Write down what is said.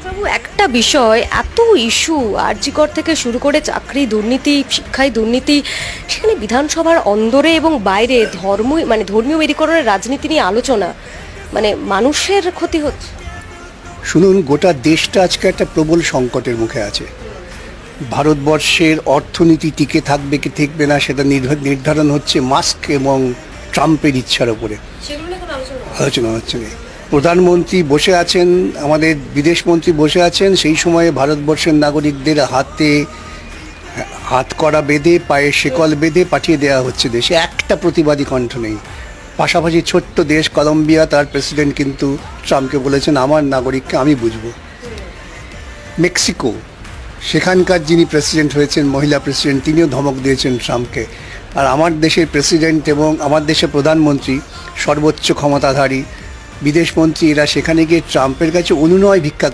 বাবু, একটা বিষয় এত ইস্যু আরজিকর থেকে শুরু করে চাকরি দুর্নীতি, শিক্ষায় দুর্নীতি, সেখানে বিধানসভার অন্দরে এবং বাইরে ধর্মীয় মেরুকরণের রাজনীতি নিয়ে আলোচনা, মানে মানুষের ক্ষতি হচ্ছে। শুনুন, গোটা দেশটা আজকে একটা প্রবল সংকটের মুখে আছে। ভারতবর্ষের অর্থনীতি টিকে থাকবে কি থাকবে না সেটা নির্ধারণ হচ্ছে মাস্ক এবং ট্রাম্পের ইচ্ছার ওপরে। সেগুলো নিয়ে কোনো আলোচনা হচ্ছে না। প্রধানমন্ত্রী বসে আছেন, আমাদের বিদেশমন্ত্রী বসে আছেন, সেই সময়ে ভারতবর্ষের নাগরিকদের হাতে হাতকড়া বেঁধে পায়ে শেকল বেঁধে পাঠিয়ে দেওয়া হচ্ছে দেশে। একটা প্রতিবাদী কণ্ঠ নেই। পাশাপাশি ছোট্ট দেশ কলম্বিয়া, তার প্রেসিডেন্ট কিন্তু ট্রাম্পকে বলেছেন আমার নাগরিককে আমি বুঝবো। মেক্সিকো, সেখানকার যিনি প্রেসিডেন্ট হয়েছেন, মহিলা প্রেসিডেন্ট, তিনিও ধমক দিয়েছেন ট্রাম্পকে। আর আমার দেশের প্রেসিডেন্ট এবং আমার দেশের প্রধানমন্ত্রী, সর্বোচ্চ ক্ষমতাধারী বিদেশমন্ত্রী, এরা সেখানে গিয়ে ট্রাম্পের কাছে অনুনয় ভিক্ষা